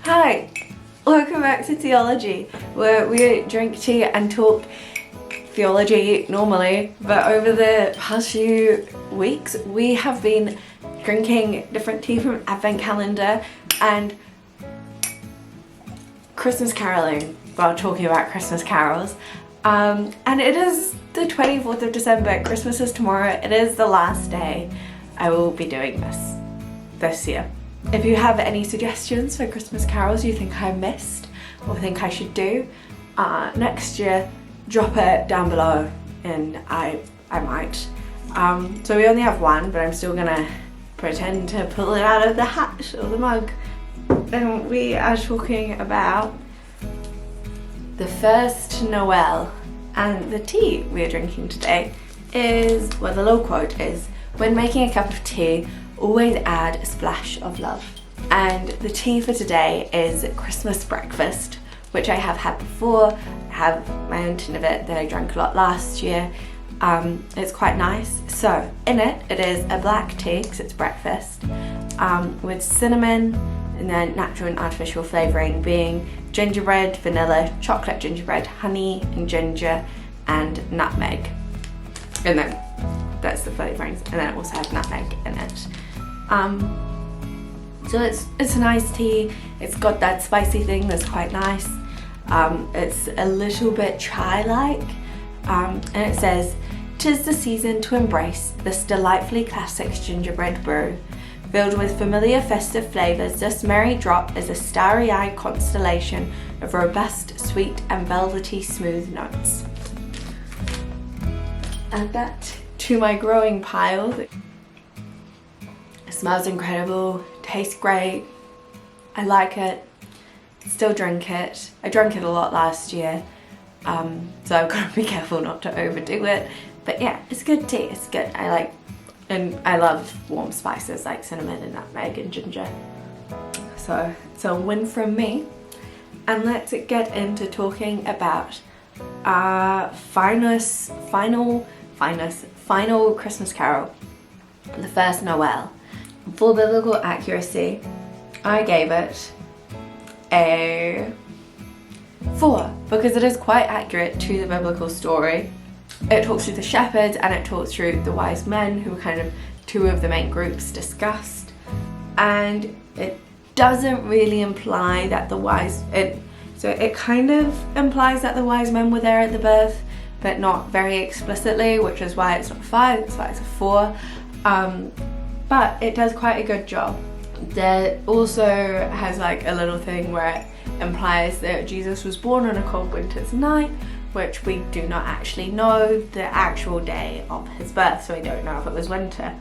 Hi, welcome back to Theology, where we drink tea and talk theology normally, but over the past few weeks we have been drinking different tea from Advent calendar and Christmas caroling while talking about Christmas carols. And it is the 24th of December, Christmas is tomorrow, it is the last day I will be doing this year. If you have any suggestions for Christmas carols you think I missed or think I should do next year, drop it down below and I might. So we only have one, but I'm still gonna pretend to pull it out of the hat or the mug. And we are talking about the First Noël, and the tea we are drinking today is, well, the little quote is, when making a cup of tea, always add a splash of love. And the tea for today is Christmas breakfast, which I have had before. I have my own tin of it that I drank a lot last year. It's quite nice. So in it is a black tea, because it's breakfast, with cinnamon and then natural and artificial flavouring being gingerbread, vanilla, chocolate gingerbread, honey and ginger and nutmeg. And then that's the flavourings, and then it also has nutmeg in it. So it's a nice tea. It's got that spicy thing that's quite nice. It's a little bit chai-like, and it says, "'Tis the season to embrace this delightfully classic gingerbread brew. Filled with familiar festive flavours, this merry drop is a starry-eyed constellation of robust, sweet and velvety smooth notes." Add that to my growing pile. It smells incredible, tastes great, I like it, still drink it. I drank it a lot last year, so I've got to be careful not to overdo it. But yeah, it's good tea, it's good. And I love warm spices like cinnamon and nutmeg and ginger. So it's a win from me. And let's get into talking about our final Christmas carol, the First Noël. For biblical accuracy, I gave it a 4 because it is quite accurate to the biblical story. It talks through the shepherds and it talks through the wise men, who were kind of two of the main groups discussed, and it doesn't really imply that it kind of implies that the wise men were there at the birth, but not very explicitly, which is why it's not 5, it's why it's a 4. But it does quite a good job. There also has like a little thing where it implies that Jesus was born on a cold winter's night, which we do not actually know the actual day of his birth, so we don't know if it was winter.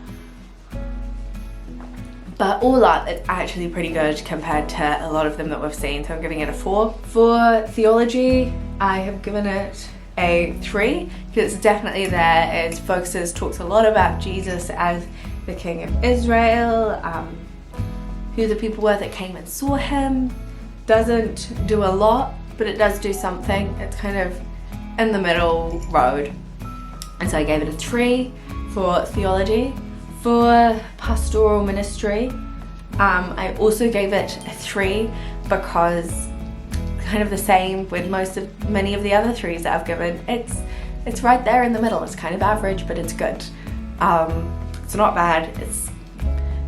But all up, it's actually pretty good compared to a lot of them that we've seen, so I'm giving it a 4. For theology, I have given it a 3, because it's definitely there. It talks a lot about Jesus as the King of Israel, who the people were that came and saw him. Doesn't do a lot, but it does do something. It's kind of in the middle road, and so I gave it a 3 for theology. For pastoral ministry, I also gave it a 3 because kind of the same with many of the other 3s that I've given. It's right there in the middle. It's kind of average, but it's good. It's not bad. It's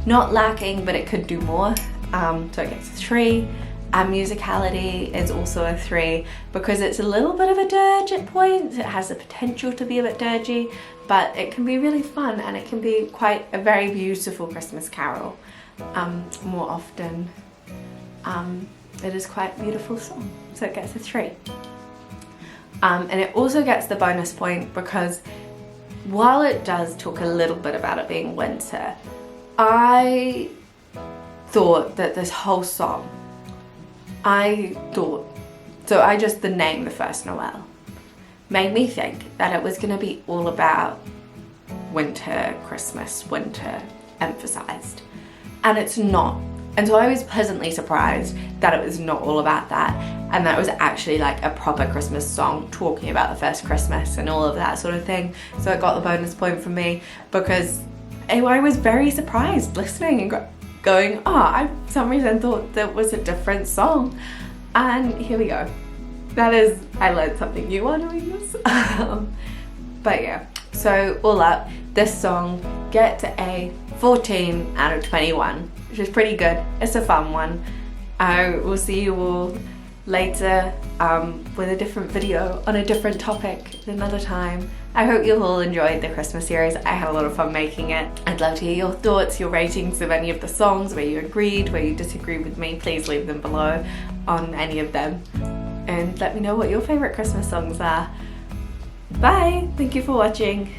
not lacking, but it could do more. So it gets a 3. And musicality is also a 3 because it's a little bit of a dirge at points. It has the potential to be a bit dirgy, but it can be really fun and it can be quite a very beautiful Christmas carol. More often, it is quite a beautiful song, so it gets a 3. And it also gets the bonus point because while it does talk a little bit about it being winter, I thought that this whole song, the name The First Noël made me think that it was going to be all about winter, Christmas, winter emphasized, and it's not. And so I was pleasantly surprised that it was not all about that, and that it was actually like a proper Christmas song talking about the first Christmas and all of that sort of thing. So it got the bonus point from me because I was very surprised listening and going, oh, I for some reason thought that was a different song. And here we go. That is, I learned something new while doing this. But yeah, so all up, this song gets a 14 out of 21, which is pretty good. It's a fun one. I will see you all later with a different video on a different topic at another time. I hope you all enjoyed the Christmas series. I had a lot of fun making it. I'd love to hear your thoughts, your ratings of any of the songs, where you agreed, where you disagreed with me. Please leave them below on any of them. And let me know what your favourite Christmas songs are. Bye! Thank you for watching.